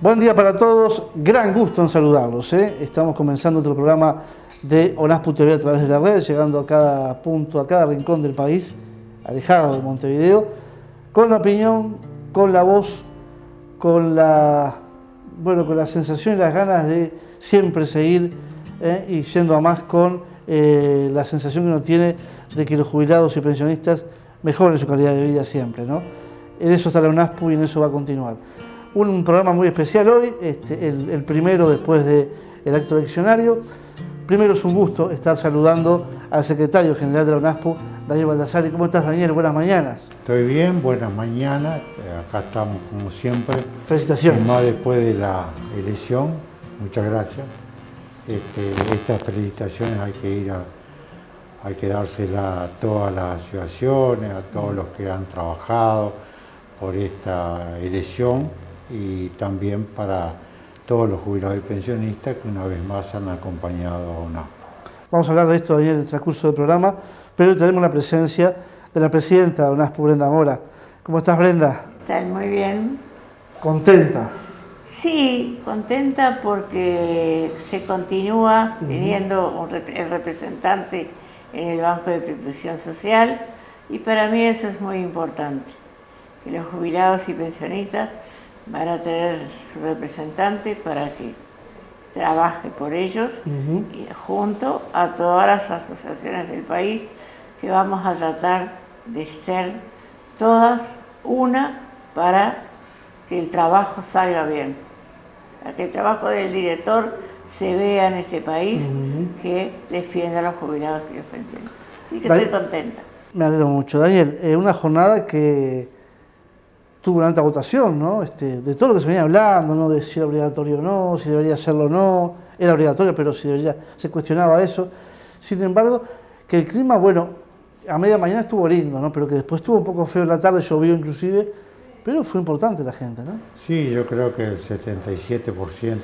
Buen día para todos, gran gusto en saludarlos. Estamos comenzando otro programa de ONASPU TV a través de la red, llegando a cada punto, a cada rincón del país, alejado de Montevideo, con la opinión, con la voz, con la sensación y las ganas de siempre seguir y yendo a más con la sensación que uno tiene de que los jubilados y pensionistas mejoren su calidad de vida siempre, ¿no? En eso está la ONASPU y en eso va a continuar. Un programa muy especial hoy, el primero después del acto eleccionario. Primero es un gusto estar saludando al secretario general de la ONASPU, Daniel Baldassari. ¿Cómo estás, Daniel? Buenas mañanas. Estoy bien, buenas mañanas. Acá estamos como siempre. Felicitaciones. Y más después de la elección. Muchas gracias. Estas felicitaciones hay que dárselas a todas las asociaciones, a todos los que han trabajado por esta elección y también para todos los jubilados y pensionistas que una vez más han acompañado a ONASPU. Vamos a hablar de esto, Daniel, en el transcurso del programa, pero tenemos la presencia de la presidenta de ONASPU, Brenda Mora. ¿Cómo estás, Brenda? ¿Qué tal? Muy bien. ¿Contenta? Sí, contenta porque se continúa teniendo el representante en el Banco de Previsión Social y para mí eso es muy importante, que los jubilados y pensionistas van a tener su representante para que trabaje por ellos y junto a todas las asociaciones del país que vamos a tratar de ser todas una para que el trabajo salga bien, para que el trabajo del director se vea en este país que defienda a los jubilados y los pensionistas. Así que estoy contenta. Me alegro mucho. Daniel, una jornada que tuvo una alta votación, ¿no? De todo lo que se venía hablando, ¿no? De si era obligatorio o no, si debería hacerlo o no. Era obligatorio, pero si debería, se cuestionaba eso. Sin embargo, que el clima, bueno, a media mañana estuvo lindo, ¿no? Pero que después estuvo un poco feo en la tarde, llovió inclusive, pero fue importante la gente, ¿no? Sí, yo creo que el 77%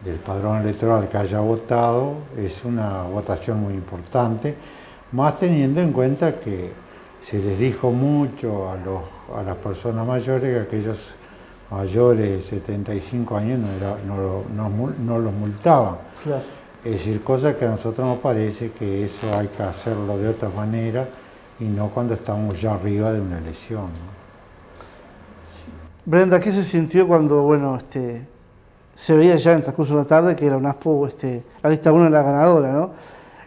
del padrón electoral que haya votado es una votación muy importante, más teniendo en cuenta que se les dijo mucho a las personas mayores que aquellos mayores de 75 años no los multaban. Claro. Es decir, cosa que a nosotros nos parece que eso hay que hacerlo de otra manera y no cuando estamos ya arriba de una elección, ¿no? Brenda, ¿qué se sintió cuando, se veía ya en el transcurso de la tarde que la ONASPU, la lista 1 era la ganadora, ¿no?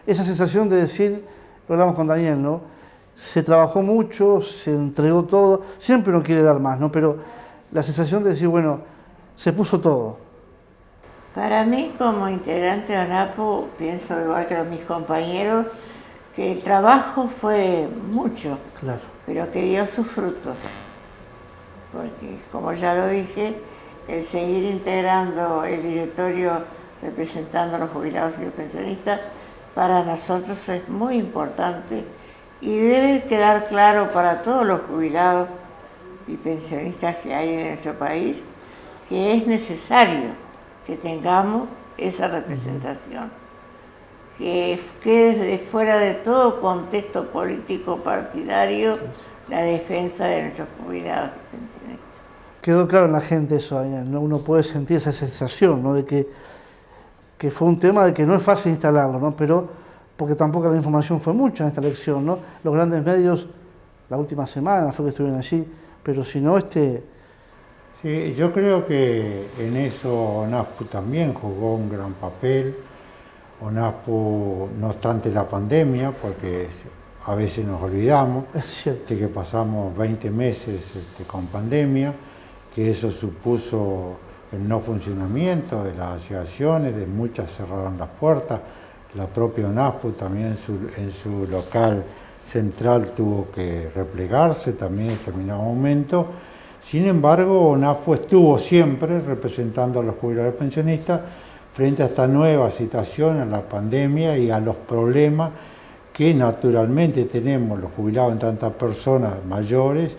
Esa sensación de decir, lo hablamos con Daniel, ¿no? Se trabajó mucho, se entregó todo, siempre uno quiere dar más, ¿no? Pero la sensación de decir, bueno, se puso todo. Para mí, como integrante de ONASPU, pienso igual que mis compañeros, que el trabajo fue mucho, Claro. pero que dio sus frutos. Porque, como ya lo dije, el seguir integrando el directorio representando a los jubilados y los pensionistas, para nosotros es muy importante y debe quedar claro para todos los jubilados y pensionistas que hay en nuestro país que es necesario que tengamos esa representación, que quede fuera de todo contexto político partidario la defensa de nuestros jubilados y pensionistas. Quedó claro en la gente eso, Daniel, ¿no? Uno puede sentir esa sensación, ¿no? De que fue un tema de que no es fácil instalarlo, ¿no? Pero porque tampoco la información fue mucha en esta elección, ¿no? Los grandes medios, la última semana fue que estuvieron allí, pero si no, Sí, yo creo que en eso ONASPU también jugó un gran papel. ONASPU, no obstante la pandemia, porque a veces nos olvidamos, es cierto. que pasamos 20 meses con pandemia, que eso supuso el no funcionamiento de las asociaciones, de muchas cerraron las puertas. La propia ONASPU también en su local central tuvo que replegarse también en determinado momento. Sin embargo, ONASPU estuvo siempre representando a los jubilados pensionistas frente a esta nueva situación, a la pandemia y a los problemas que naturalmente tenemos los jubilados en tantas personas mayores,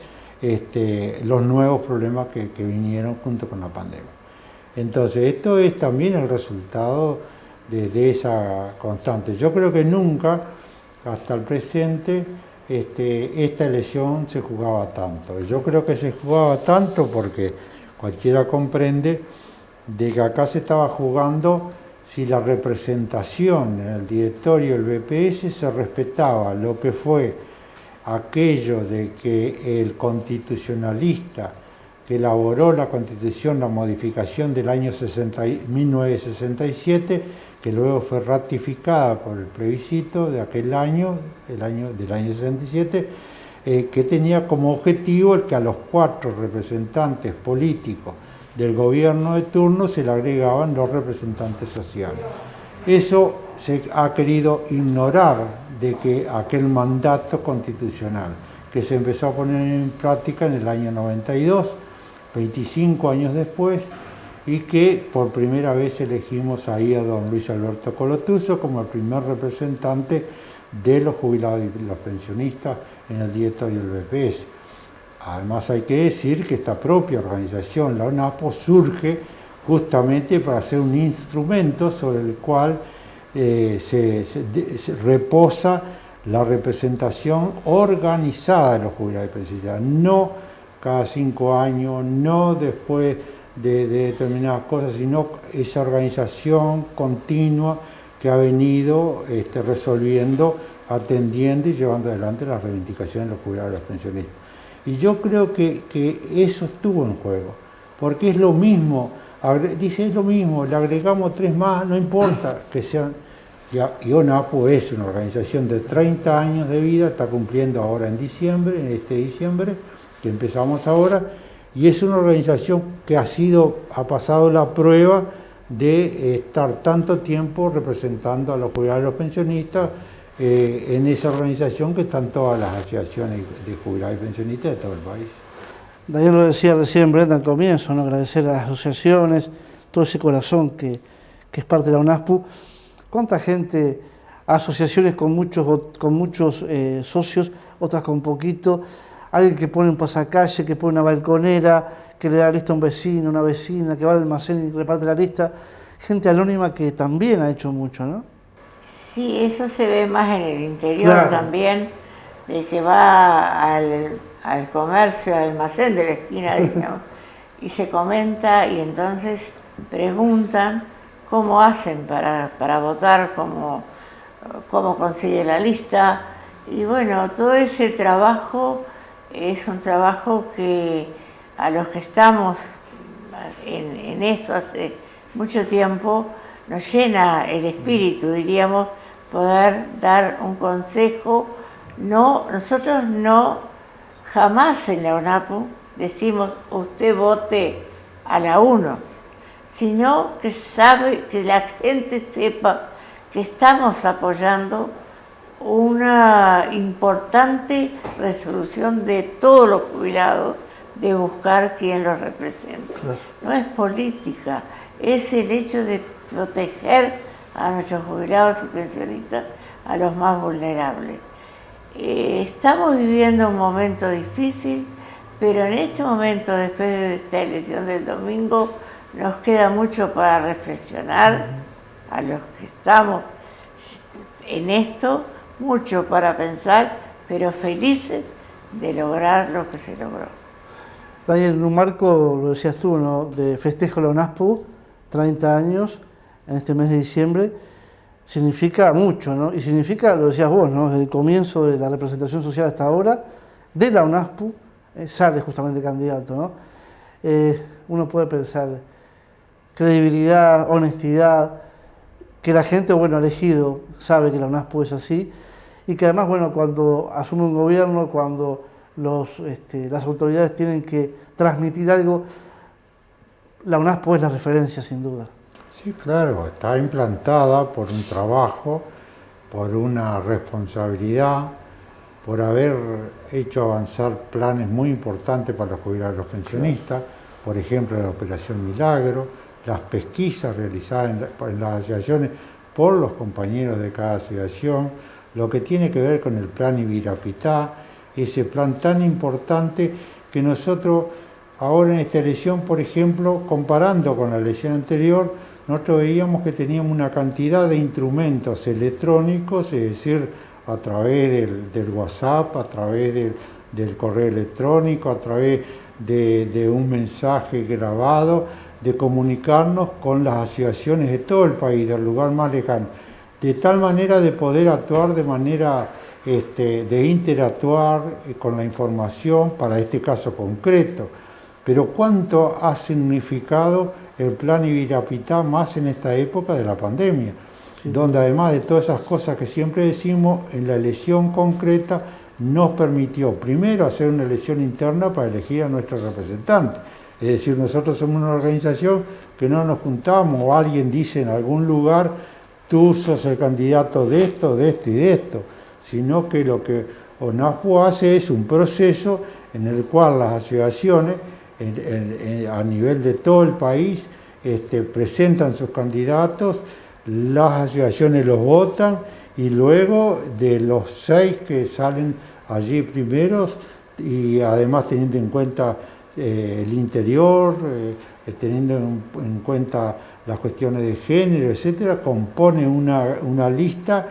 los nuevos problemas que vinieron junto con la pandemia. Entonces, esto es también el resultado de esa constante. Yo creo que nunca, hasta el presente, esta elección se jugaba tanto. Yo creo que se jugaba tanto porque cualquiera comprende de que acá se estaba jugando si la representación en el directorio del BPS se respetaba lo que fue aquello de que el constitucionalista que elaboró la Constitución, la modificación del año 1967, que luego fue ratificada por el plebiscito de aquel año, del año 67, que tenía como objetivo el que a los 4 representantes políticos del gobierno de turno se le agregaban 2 representantes sociales. Eso se ha querido ignorar de que aquel mandato constitucional, que se empezó a poner en práctica en el año 92, 25 años después, y que por primera vez elegimos ahí a don Luis Alberto Colotuso como el primer representante de los jubilados y los pensionistas en el directorio del BPS. Además hay que decir que esta propia organización, la ONASPO, surge justamente para ser un instrumento sobre el cual se reposa la representación organizada de los jubilados y pensionistas, no cada 5 años, no después de determinadas cosas, sino esa organización continua que ha venido resolviendo, atendiendo y llevando adelante las reivindicaciones de los jubilados y los pensionistas. Y yo creo que eso estuvo en juego, porque es lo mismo, dice es lo mismo, le agregamos 3 más, no importa que sean. Y ONAPU es una organización de 30 años de vida, está cumpliendo ahora en diciembre, en este diciembre, que empezamos ahora, y es una organización que ha pasado la prueba de estar tanto tiempo representando a los jubilados y los pensionistas en esa organización que están todas las asociaciones de jubilados y pensionistas de todo el país. Daniel lo decía recién, Brenda, al comienzo, ¿no? Agradecer a las asociaciones, todo ese corazón que es parte de la ONASPU. ¿Cuánta gente, asociaciones con muchos socios, otras con poquito, alguien que pone un pasacalle, que pone una balconera, que le da lista a un vecino, una vecina, que va al almacén y reparte la lista, gente anónima que también ha hecho mucho, ¿no? Sí, eso se ve más en el interior, claro. También, de que va al comercio, al almacén de la esquina, digamos, y se comenta y entonces preguntan cómo hacen para votar, cómo consigue la lista. Y bueno, todo ese trabajo es un trabajo que a los que estamos en eso hace mucho tiempo nos llena el espíritu, diríamos, poder dar un consejo. Nosotros no, jamás en la ONAPU decimos usted vote a la 1, sino que la gente sepa que estamos apoyando una importante resolución de todos los jubilados de buscar quién los representa. Claro. No es política, es el hecho de proteger a nuestros jubilados y pensionistas, a los más vulnerables. Estamos viviendo un momento difícil, pero en este momento, después de esta elección del domingo, nos queda mucho para reflexionar a los que estamos en esto, mucho para pensar, pero felices de lograr lo que se logró. Daniel, en un marco, lo decías tú, ¿no?, de festejo de la ONASPU, 30 años, en este mes de diciembre, significa mucho, ¿no? Y significa, lo decías vos, ¿no?, desde el comienzo de la representación social hasta ahora, de la ONASPU, sale justamente candidato, ¿no? Uno puede pensar credibilidad, honestidad, que la gente, bueno, elegido sabe que la ONASPU es así, y que además, bueno, cuando asume un gobierno, cuando las autoridades tienen que transmitir algo, la ONASPU es la referencia, sin duda. Sí, claro, está implantada por un trabajo, por una responsabilidad, por haber hecho avanzar planes muy importantes para los jubilados y los pensionistas, por ejemplo, la Operación Milagro, las pesquisas realizadas en las asociaciones por los compañeros de cada asociación, lo que tiene que ver con el plan Ibirapitá, ese plan tan importante que nosotros ahora en esta elección, por ejemplo, comparando con la elección anterior, nosotros veíamos que teníamos una cantidad de instrumentos electrónicos, es decir, a través del WhatsApp, a través del correo electrónico, a través de un mensaje grabado, de comunicarnos con las asociaciones de todo el país, del lugar más lejano, de tal manera de poder actuar de manera de interactuar con la información para este caso concreto. Pero cuánto ha significado el plan Ibirapitá más en esta época de la pandemia, sí, donde además de todas esas cosas que siempre decimos, en la elección concreta nos permitió primero hacer una elección interna para elegir a nuestro representante. Es decir, nosotros somos una organización que no nos juntamos o alguien dice en algún lugar, tú sos el candidato de esto y de esto, sino que lo que ONASPU hace es un proceso en el cual las asociaciones a nivel de todo el país presentan sus candidatos, las asociaciones los votan y luego de los 6 que salen allí primeros y además teniendo en cuenta el interior, teniendo en cuenta las cuestiones de género, etcétera, compone una lista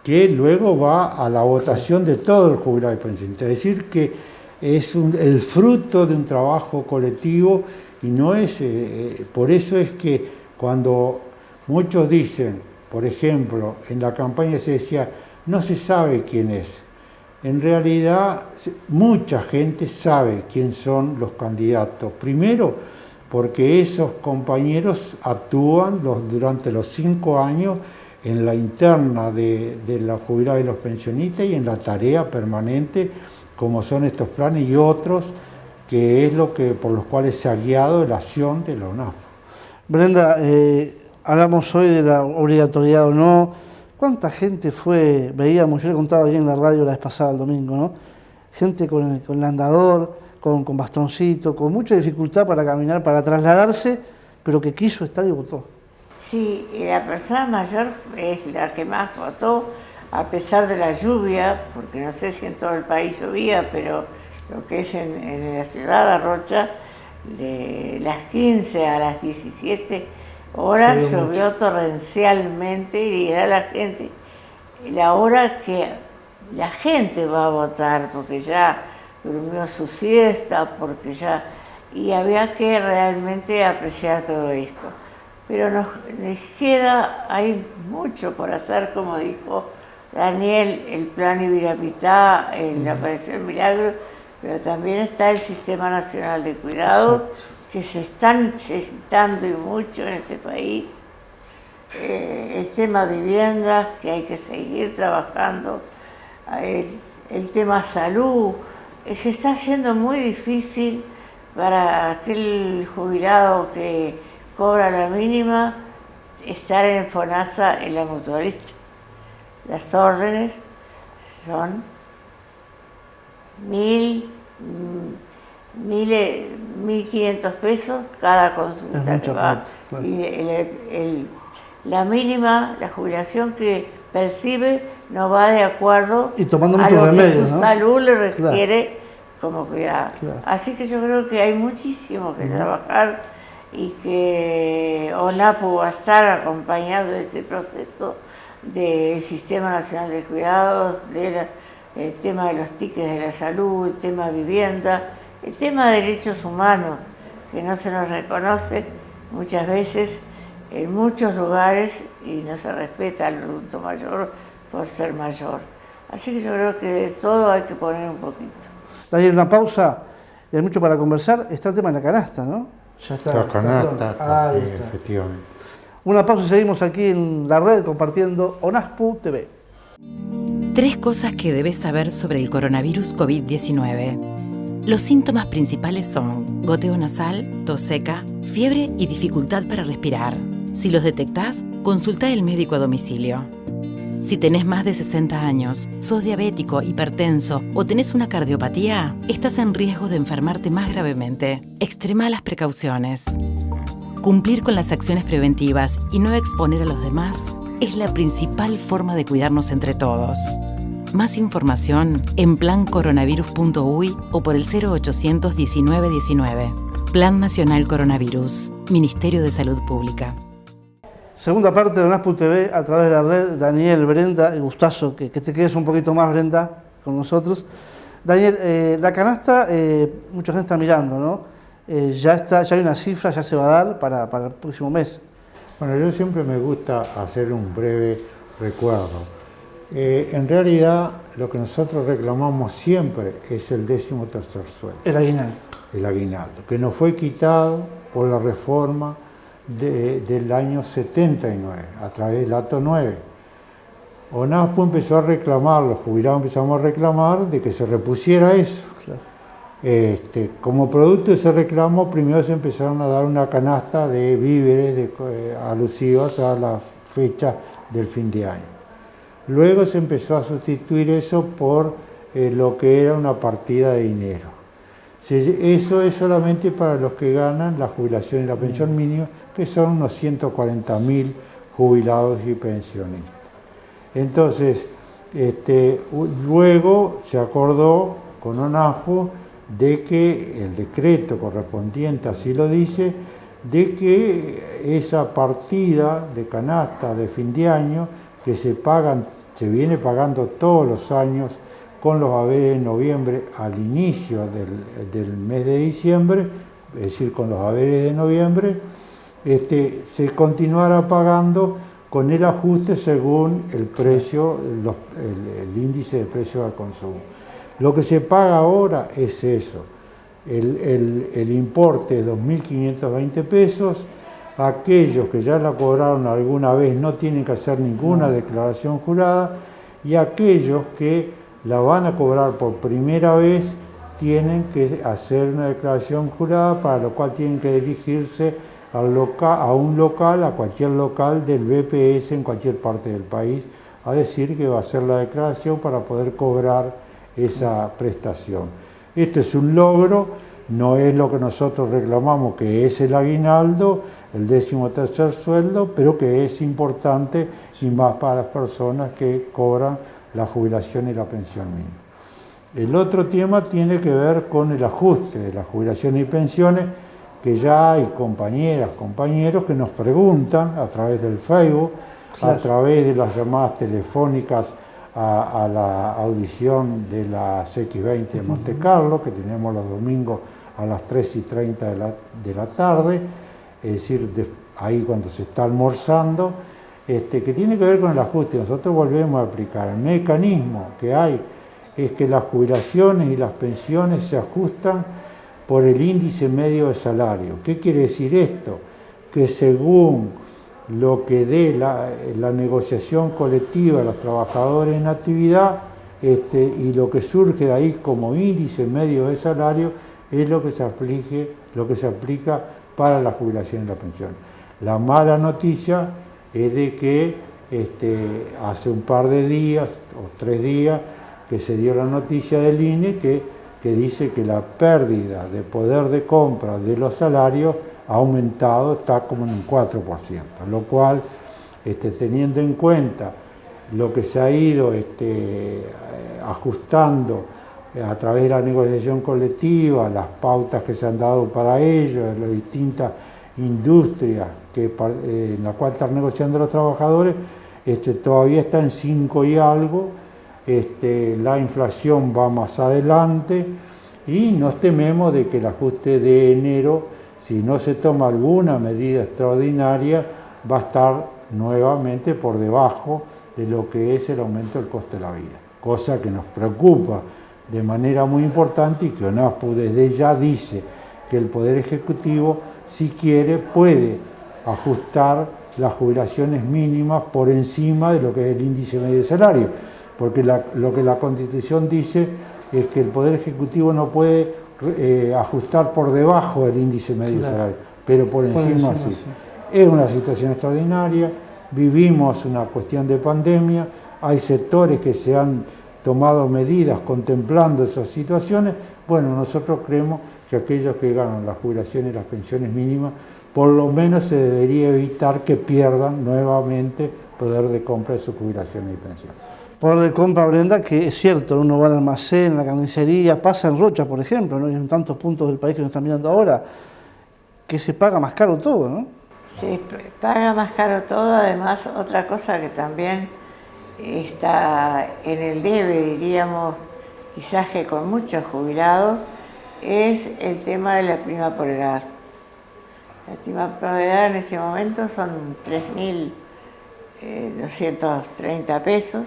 que luego va a la votación de todo el jubilado y pensionista. Es decir, que es el fruto de un trabajo colectivo y no es, por eso es que cuando muchos dicen, por ejemplo, en la campaña se decía, no se sabe quién es. En realidad, mucha gente sabe quién son los candidatos. Primero, porque esos compañeros actúan durante los 5 años en la interna de los jubilados y los pensionistas y en la tarea permanente, como son estos planes y otros, que es por los cuales se ha guiado la acción de la ONASPU. Brenda, hablamos hoy de la obligatoriedad o no. ¿Cuánta gente fue? Veíamos, yo le contaba bien en la radio la vez pasada, el domingo, ¿no? Gente con el andador, con bastoncito, con mucha dificultad para caminar, para trasladarse, pero que quiso estar y votó. Sí, la persona mayor es la que más votó, a pesar de la lluvia, porque no sé si en todo el país llovía, pero lo que es en la ciudad de Rocha, de las 15 a las 17 horas llovió torrencialmente y era la hora que la gente va a votar, porque ya durmió su siesta, y había que realmente apreciar todo esto. Pero nos queda, hay mucho por hacer, como dijo Daniel, el plan Ibirapitá, la Operación Milagro, pero también está el Sistema Nacional de Cuidado, que se están necesitando y mucho en este país. El tema vivienda, que hay que seguir trabajando, el tema salud, se está haciendo muy difícil para aquel jubilado que cobra la mínima estar en FONASA en la mutualista. Las órdenes son 1.500 pesos cada consulta que va. Claro. Y la mínima, la jubilación que percibe no va de acuerdo y tomando a lo remedios, que su salud le requiere como cuidado. Claro. Así que yo creo que hay muchísimo que trabajar y que ONASPU va a estar acompañado de ese proceso del Sistema Nacional de Cuidados, el tema de los tickets de la salud, el tema vivienda, el tema de derechos humanos, que no se nos reconoce muchas veces en muchos lugares y no se respeta al adulto mayor por ser mayor. Así que yo creo que de todo hay que poner un poquito. Daniel, una pausa, hay mucho para conversar, está el tema de la canasta, ¿no? Ya está. La canasta, sí, efectivamente. Una pausa y seguimos aquí en la red compartiendo ONASPU TV. 3 cosas que debes saber sobre el coronavirus COVID-19. Los síntomas principales son goteo nasal, tos seca, fiebre y dificultad para respirar. Si los detectás, consulta al médico a domicilio. Si tenés más de 60 años, sos diabético, hipertenso o tenés una cardiopatía, estás en riesgo de enfermarte más gravemente. Extrema las precauciones. Cumplir con las acciones preventivas y no exponer a los demás es la principal forma de cuidarnos entre todos. Más información en plancoronavirus.uy o por el 0800 19 19. Plan Nacional Coronavirus, Ministerio de Salud Pública. Segunda parte de ONASPU TV a través de la red. Daniel, Brenda, el gustazo que te quedes un poquito más, Brenda, con nosotros. Daniel, la canasta, mucha gente está mirando, ¿no? Ya hay una cifra, ya se va a dar para el próximo mes. Bueno, yo siempre me gusta hacer un breve recuerdo. En realidad, lo que nosotros reclamamos siempre es el 13º sueldo. El aguinaldo. El aguinaldo, que nos fue quitado por la reforma del año 79, a través del acto 9. ONASPO empezó a reclamar, los jubilados empezamos a reclamar de que se repusiera eso. Claro. Como producto de ese reclamo, primero se empezaron a dar una canasta de víveres alusivas a la fecha del fin de año. Luego se empezó a sustituir eso por lo que era una partida de dinero. Eso es solamente para los que ganan la jubilación y la pensión mínima, que son unos 140.000 jubilados y pensionistas. Entonces, luego se acordó con ONASPO de que el decreto correspondiente así lo dice, de que esa partida de canasta de fin de año que se viene pagando todos los años con los haberes de noviembre al inicio del mes de diciembre, es decir, con los haberes de noviembre, se continuará pagando con el ajuste según el precio, el índice de precio al consumo. Lo que se paga ahora es eso, el importe de 2.520 pesos. Aquellos que ya la cobraron alguna vez no tienen que hacer ninguna declaración jurada, y aquellos que la van a cobrar por primera vez tienen que hacer una declaración jurada, para lo cual tienen que dirigirse a cualquier local del BPS en cualquier parte del país, a decir que va a hacer la declaración para poder cobrar esa prestación. Este es un logro, no es lo que nosotros reclamamos, que es el aguinaldo, el 13º sueldo, pero que es importante y más para las personas que cobran la jubilación y la pensión mínima. El otro tema tiene que ver con el ajuste de las jubilaciones y pensiones, que ya hay compañeras, compañeros que nos preguntan a través del Facebook, claro, a través de las llamadas telefónicas a la audición de la CX20 de Monte Carlo, que tenemos los domingos a las 3:30 de la tarde, es decir, ahí cuando se está almorzando, que tiene que ver con el ajuste. Nosotros volvemos a aplicar el mecanismo que hay, es que las jubilaciones y las pensiones se ajustan por el índice medio de salario. ¿Qué quiere decir esto? Que según lo que dé la negociación colectiva de los trabajadores en actividad, y lo que surge de ahí como índice medio de salario, es lo que se aplica para la jubilación y la pensión. La mala noticia es de que hace un par de días o 3 días que se dio la noticia del INE que dice que la pérdida de poder de compra de los salarios ha aumentado, está como en un 4%, lo cual, teniendo en cuenta lo que se ha ido ajustando a través de la negociación colectiva, las pautas que se han dado para ello, de las distintas industrias en la cual están negociando los trabajadores, todavía está en 5 y algo, la inflación va más adelante y nos tememos de que el ajuste de enero, si no se toma alguna medida extraordinaria, va a estar nuevamente por debajo de lo que es el aumento del coste de la vida, cosa que nos preocupa de manera muy importante, y que ONASPO desde ya dice que el Poder Ejecutivo, si quiere, puede ajustar las jubilaciones mínimas por encima de lo que es el índice medio de salario, porque lo que la Constitución dice es que el Poder Ejecutivo no puede ajustar por debajo del índice medio de salario, pero por encima sí. Es una situación extraordinaria, vivimos una cuestión de pandemia, hay sectores que se han tomado medidas contemplando esas situaciones. Bueno, nosotros creemos que aquellos que ganan las jubilaciones y las pensiones mínimas, por lo menos se debería evitar que pierdan nuevamente poder de compra de su jubilación y pensión. Poder de compra, Brenda, que es cierto, uno va al almacén, en la carnicería, pasa en Rocha, por ejemplo, ¿no? Y en tantos puntos del país que nos están mirando ahora, que se paga más caro todo, ¿no? Se paga más caro todo. Además, otra cosa que también está en el debe, diríamos, quizás que con muchos jubilados, es el tema de la prima por edad. La prima por edad en este momento son 3.230 pesos,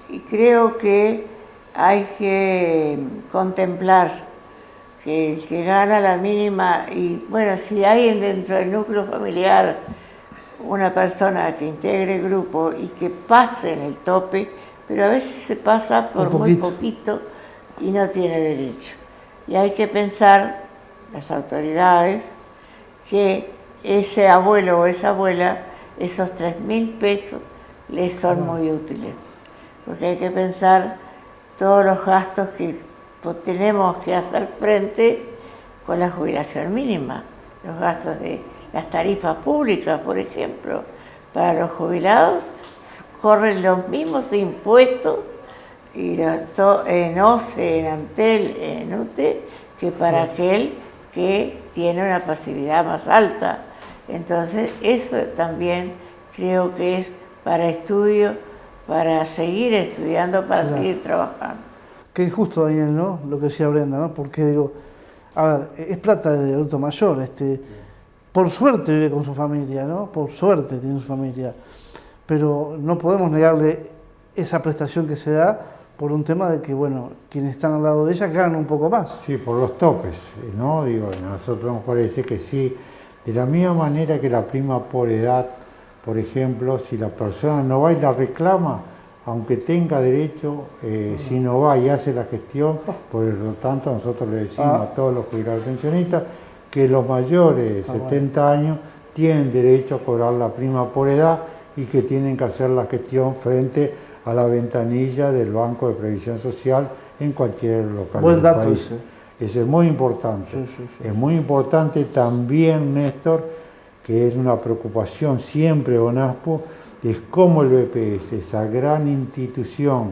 y creo que hay que contemplar que el que gana la mínima, y bueno, si hay dentro del núcleo familiar una persona que integre el grupo y que pase en el tope, pero a veces se pasa por muy poquito y no tiene derecho. Y hay que pensar, las autoridades, que ese abuelo o esa abuela, esos 3.000 pesos les son muy útiles. Porque hay que pensar todos los gastos que tenemos que hacer frente con la jubilación mínima. Los gastos de las tarifas públicas, por ejemplo, para los jubilados corren los mismos impuestos en OCE, en ANTEL, en UTE, que para aquel que tiene una pasividad más alta. Entonces, eso también creo que es para estudio, para seguir estudiando, para seguir trabajando. Qué injusto, Daniel, ¿no? Lo que decía Brenda, ¿no? Porque digo, a ver, es plata de adulto mayor, por suerte vive con su familia, ¿no? Por suerte tiene su familia, pero no podemos negarle esa prestación que se da por un tema de que, bueno, quienes están al lado de ella ganan un poco más. Sí, por los topes, ¿no? Digo, a nosotros nos parece que sí, de la misma manera que la prima por edad, por ejemplo, si la persona no va y la reclama, aunque tenga derecho, si no va y hace la gestión, por lo tanto nosotros le decimos a todos los jubilados pensionistas que los mayores de 70 años tienen derecho a cobrar la prima por edad y que tienen que hacer la gestión frente a la ventanilla del Banco de Previsión Social en cualquier localidad del país. Eso es muy importante. Sí. Es muy importante también, Néstor, que es una preocupación siempre de ONASPO, es cómo el BPS, esa gran institución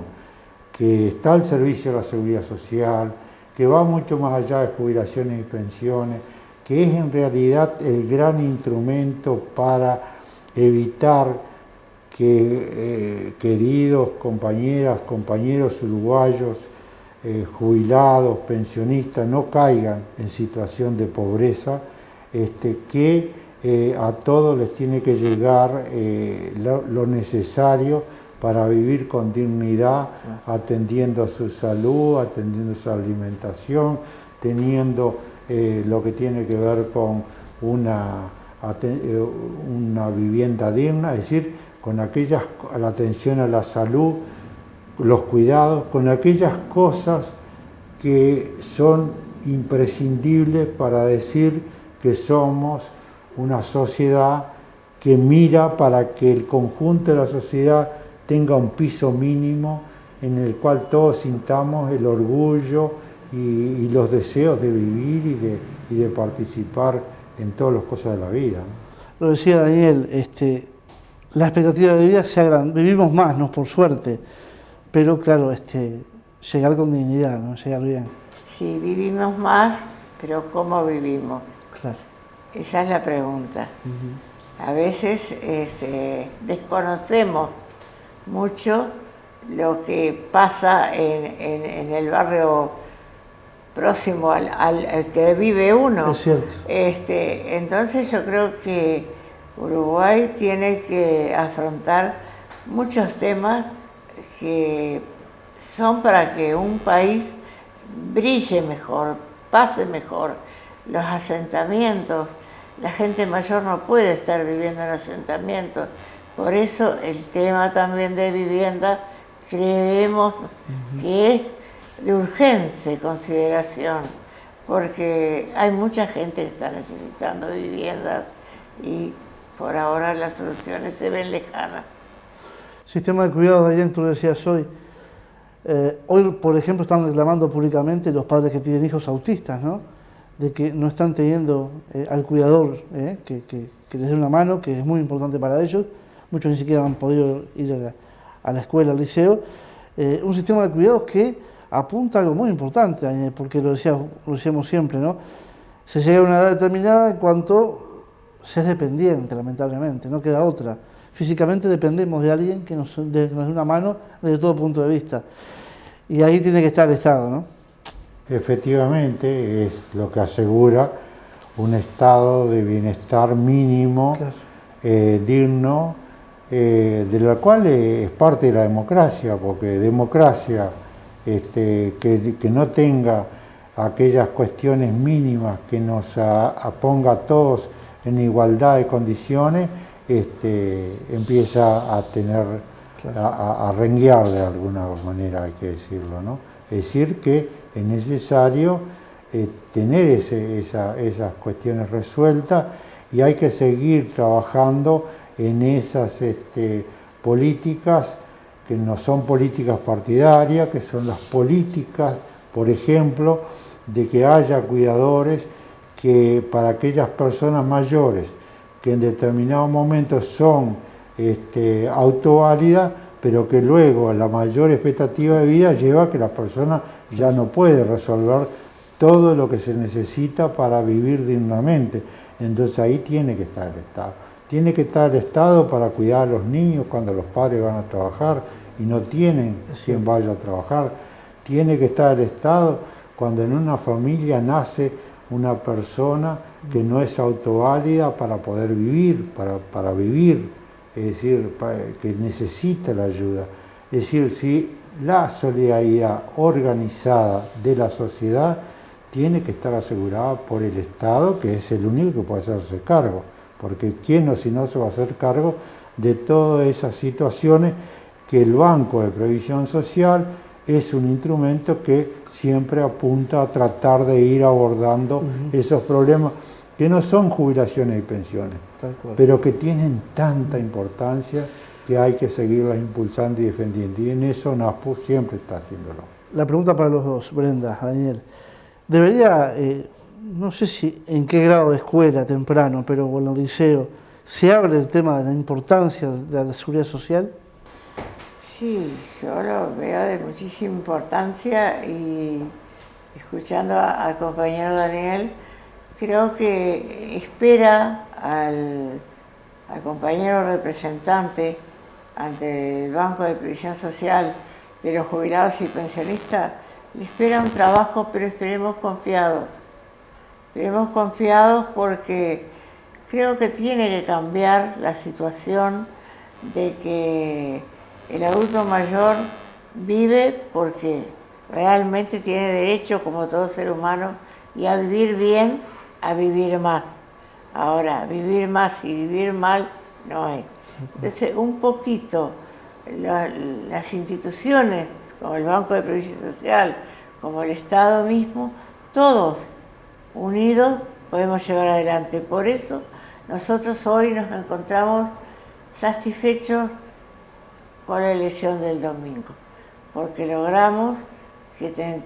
que está al servicio de la seguridad social, que va mucho más allá de jubilaciones y pensiones, que es en realidad el gran instrumento para evitar que queridos compañeras, compañeros uruguayos, jubilados, pensionistas, no caigan en situación de pobreza, que a todos les tiene que llegar lo necesario para vivir con dignidad, atendiendo a su salud, atendiendo a su alimentación, teniendo lo que tiene que ver con una vivienda digna, es decir, con la atención a la salud, los cuidados, con aquellas cosas que son imprescindibles para decir que somos una sociedad que mira para que el conjunto de la sociedad tenga un piso mínimo en el cual todos sintamos el orgullo y los deseos de vivir y de participar en todas las cosas de la vida, ¿no? Lo decía Daniel, la expectativa de vida se agranda, vivimos más, ¿no? Por suerte, pero claro, llegar con dignidad, ¿no? Llegar bien. Sí, vivimos más, pero ¿cómo vivimos? Claro. Esa es la pregunta. A veces desconocemos mucho lo que pasa en el barrio próximo al que vive uno. Es cierto. Entonces yo creo que Uruguay tiene que afrontar muchos temas que son para que un país brille mejor, pase mejor. Los asentamientos, la gente mayor no puede estar viviendo en asentamientos. Por eso el tema también de vivienda creemos que es de urgente consideración, porque hay mucha gente que está necesitando viviendas y por ahora las soluciones se ven lejanas. Sistema de cuidados, Daniel, tú lo decías hoy. Hoy, por ejemplo, están reclamando públicamente los padres que tienen hijos autistas, ¿no? De que no están teniendo al cuidador que les dé una mano, que es muy importante para ellos. Muchos ni siquiera han podido ir a la escuela, al liceo. Un sistema de cuidados que apunta a algo muy importante, Daniel, porque lo decíamos siempre, ¿no? Se llega a una edad determinada en cuanto se es dependiente, lamentablemente, no queda otra. Físicamente dependemos de alguien que nos dé una mano desde todo punto de vista. Y ahí tiene que estar el Estado, ¿no? Efectivamente, es lo que asegura un estado de bienestar mínimo, Claro. Digno, de la cual es parte de la democracia, porque democracia que no tenga aquellas cuestiones mínimas que nos ponga a todos en igualdad de condiciones, empieza a tener, Claro. a renguear de alguna manera, hay que decirlo, ¿no? Es decir, que es necesario tener esas cuestiones resueltas y hay que seguir trabajando en esas políticas que no son políticas partidarias, que son las políticas, por ejemplo, de que haya cuidadores que para aquellas personas mayores que en determinados momentos son autoválidas, pero que luego la mayor expectativa de vida lleva a que la persona ya no puede resolver todo lo que se necesita para vivir dignamente. Entonces ahí tiene que estar el Estado. Tiene que estar el Estado para cuidar a los niños cuando los padres van a trabajar y no tienen quien vaya a trabajar. Tiene que estar el Estado cuando en una familia nace una persona que no es autoválida para poder vivir, para vivir, es decir, que necesita la ayuda. Es decir, si la solidaridad organizada de la sociedad tiene que estar asegurada por el Estado, que es el único que puede hacerse cargo, porque quién o si no se va a hacer cargo de todas esas situaciones que el Banco de Previsión Social es un instrumento que siempre apunta a tratar de ir abordando esos problemas que no son jubilaciones y pensiones, pero que tienen tanta importancia que hay que seguirlas impulsando y defendiendo. Y en eso NASPO siempre está haciéndolo. La pregunta para los dos, Brenda, Daniel. Debería, no sé si en qué grado de escuela temprano, pero en el liceo, ¿se habla el tema de la importancia de la seguridad social? Sí, yo lo veo de muchísima importancia y escuchando al compañero Daniel, creo que espera al compañero representante ante el Banco de Previsión Social de los jubilados y pensionistas, le espera un trabajo, pero esperemos confiados. Esperemos confiados porque creo que tiene que cambiar la situación de que el adulto mayor vive porque realmente tiene derecho, como todo ser humano, y a vivir bien, a vivir más. Ahora, vivir más y vivir mal no es. Entonces, un poquito las instituciones, como el Banco de Previsión Social, como el Estado mismo, todos unidos podemos llevar adelante. Por eso, nosotros hoy nos encontramos satisfechos con la elección del domingo, porque logramos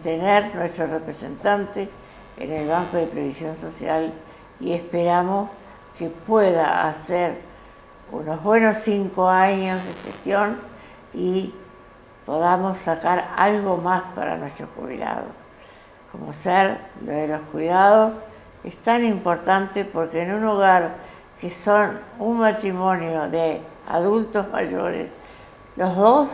tener nuestro representante en el Banco de Previsión Social y esperamos que pueda hacer unos buenos 5 años de gestión y podamos sacar algo más para nuestros jubilados. Como ser lo de los cuidados es tan importante porque en un hogar que son un matrimonio de adultos mayores, los dos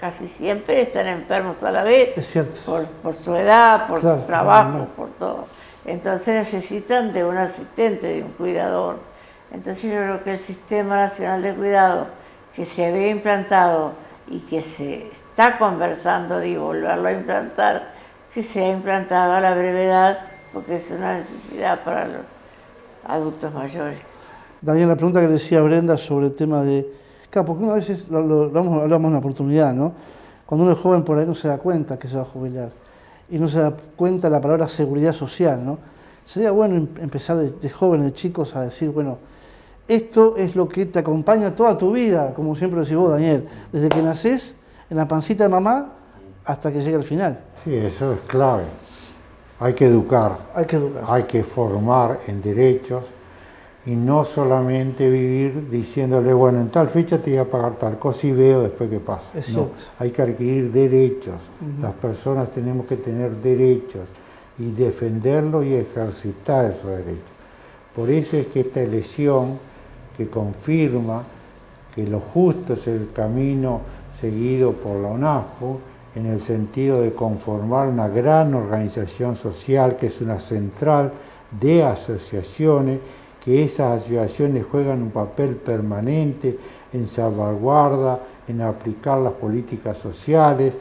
casi siempre están enfermos a la vez, Es cierto. por su edad, por Claro, su trabajo, normal. por todo. Entonces necesitan de un asistente, de un cuidador. Entonces yo creo que el Sistema Nacional de Cuidado, que se había implantado y que se está conversando de volverlo a implantar, que sea implantado a la brevedad, porque es una necesidad para los adultos mayores. Daniel, la pregunta que le decía Brenda sobre el tema de... Claro, porque una vez hablamos de una oportunidad, ¿no? Cuando uno es joven por ahí no se da cuenta que se va a jubilar y no se da cuenta de la palabra seguridad social, ¿no? Sería bueno empezar de jóvenes, de chicos, a decir, bueno, esto es lo que te acompaña toda tu vida, como siempre decís vos, Daniel, desde que nacés en la pancita de mamá hasta que llegue al final. Sí, eso es clave. Hay que educar, Hay que educar. hay que formar en derechos y no solamente vivir diciéndole, bueno, en tal fecha te voy a pagar tal cosa y veo después qué pasa. Es No, cierto. hay que adquirir derechos. Las personas tenemos que tener derechos y defenderlos y ejercitar esos derechos. Por eso es que esta elección que confirma que lo justo es el camino seguido por la UNASPO, en el sentido de conformar una gran organización social que es una central de asociaciones, que esas asociaciones juegan un papel permanente en salvaguarda, en aplicar las políticas sociales,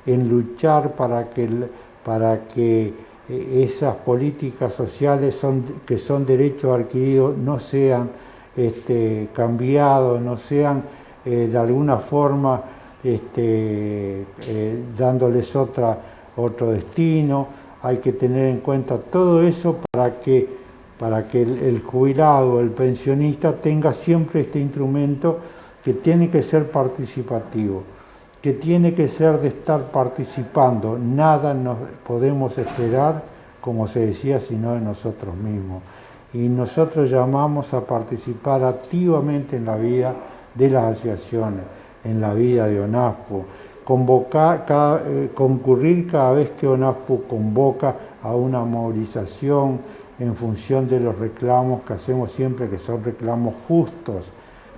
en luchar para que esas políticas sociales que son derechos adquiridos no sean cambiados, no sean de alguna forma dándoles otro destino. Hay que tener en cuenta todo eso para que el jubilado, el pensionista tenga siempre este instrumento que tiene que ser participativo, que tiene que ser de estar participando. Nada nos podemos esperar, como se decía, sino de nosotros mismos. Y nosotros llamamos a participar activamente en la vida de las asociaciones, en la vida de ONASPO, concurrir cada vez que ONASPO convoca a una movilización en función de los reclamos que hacemos siempre, que son reclamos justos,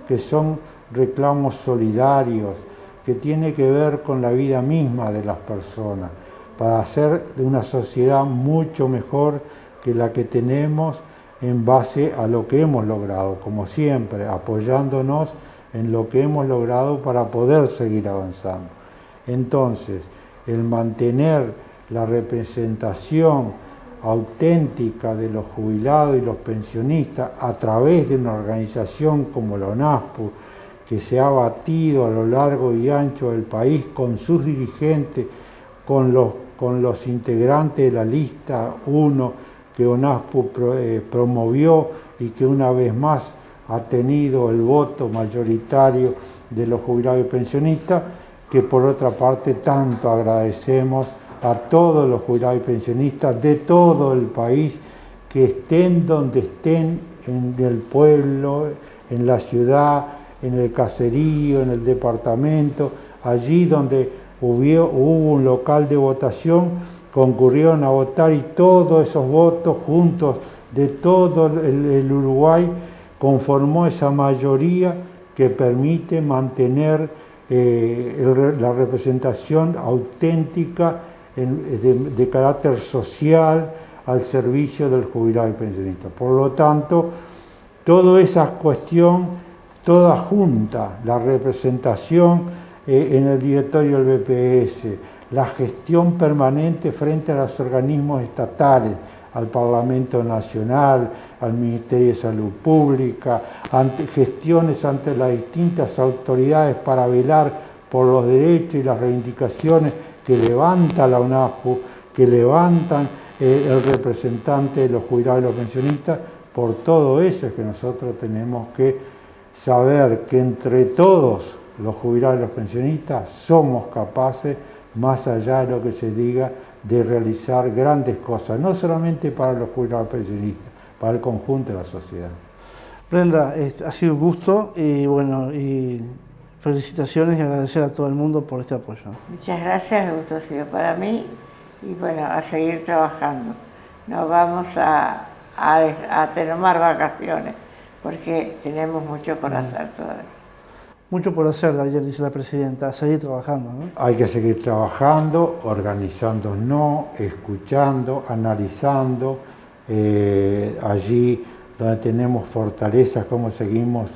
que son reclamos solidarios, que tiene que ver con la vida misma de las personas, para hacer de una sociedad mucho mejor que la que tenemos en base a lo que hemos logrado, como siempre, apoyándonos en lo que hemos logrado para poder seguir avanzando. Entonces, el mantener la representación auténtica de los jubilados y los pensionistas a través de una organización como la ONASPO, que se ha batido a lo largo y ancho del país con sus dirigentes, con los integrantes de la lista 1 que ONASPO promovió y que una vez más ha tenido el voto mayoritario de los jubilados y pensionistas, que por otra parte tanto agradecemos a todos los jubilados y pensionistas de todo el país, que estén donde estén, en el pueblo, en la ciudad, en el caserío, en el departamento, allí donde hubo un local de votación, concurrieron a votar y todos esos votos juntos de todo el Uruguay conformó esa mayoría que permite mantener la representación auténtica de carácter social al servicio del jubilado y pensionista. Por lo tanto, toda esa cuestión, toda junta, la representación en el directorio del BPS, la gestión permanente frente a los organismos estatales, al Parlamento Nacional, al Ministerio de Salud Pública, gestiones ante las distintas autoridades para velar por los derechos y las reivindicaciones que levanta la ONASPO, que levantan el representante de los jubilados y los pensionistas. Por todo eso es que nosotros tenemos que saber que entre todos los jubilados y los pensionistas somos capaces, más allá de lo que se diga, de realizar grandes cosas, no solamente para los jubilados y pensionistas, para el conjunto de la sociedad. Brenda, ha sido un gusto y bueno, y felicitaciones y agradecer a todo el mundo por este apoyo. Muchas gracias, el gusto ha sido para mí y bueno, a seguir trabajando. No vamos a tomar vacaciones porque tenemos mucho por hacer todavía. Mucho por hacer, ayer dice la presidenta, a seguir trabajando, ¿no? Hay que seguir trabajando, organizándonos, escuchando, analizando, allí donde tenemos fortalezas, cómo seguimos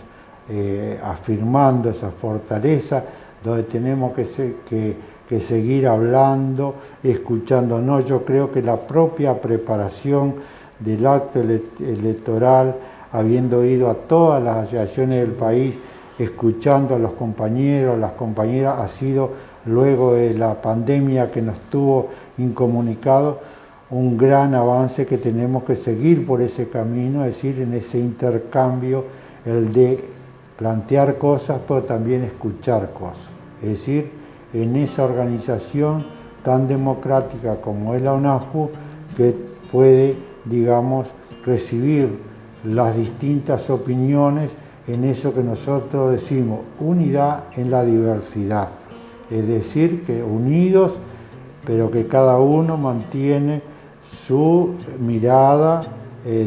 afirmando esa fortaleza, donde tenemos que seguir hablando, escuchándonos. Yo creo que la propia preparación del acto electoral, habiendo ido a todas las asociaciones del país, escuchando a los compañeros, las compañeras, ha sido, luego de la pandemia que nos tuvo incomunicados, un gran avance que tenemos que seguir por ese camino, es decir, en ese intercambio, el de plantear cosas, pero también escuchar cosas. Es decir, en esa organización tan democrática como es la ONASPO, que puede, digamos, recibir las distintas opiniones en eso que nosotros decimos, unidad en la diversidad. Es decir, que unidos, pero que cada uno mantiene su mirada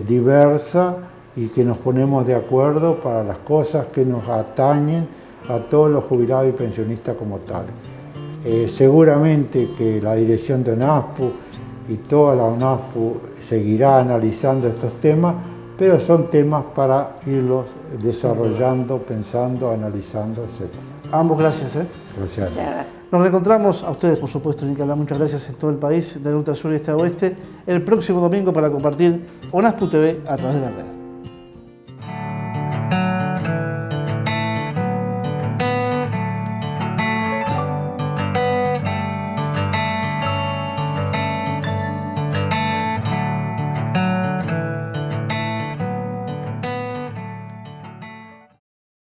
diversa y que nos ponemos de acuerdo para las cosas que nos atañen a todos los jubilados y pensionistas como tales. Seguramente que la dirección de ONASPU y toda la ONASPU seguirá analizando estos temas, pero son temas para irlos desarrollando, pensando, analizando, etc. Ambos, gracias. Gracias. Nos reencontramos a ustedes, por supuesto, Nicolás, muchas gracias en todo el país, del norte al sur y este a oeste, el próximo domingo para compartir ONASPU TV a través de la red.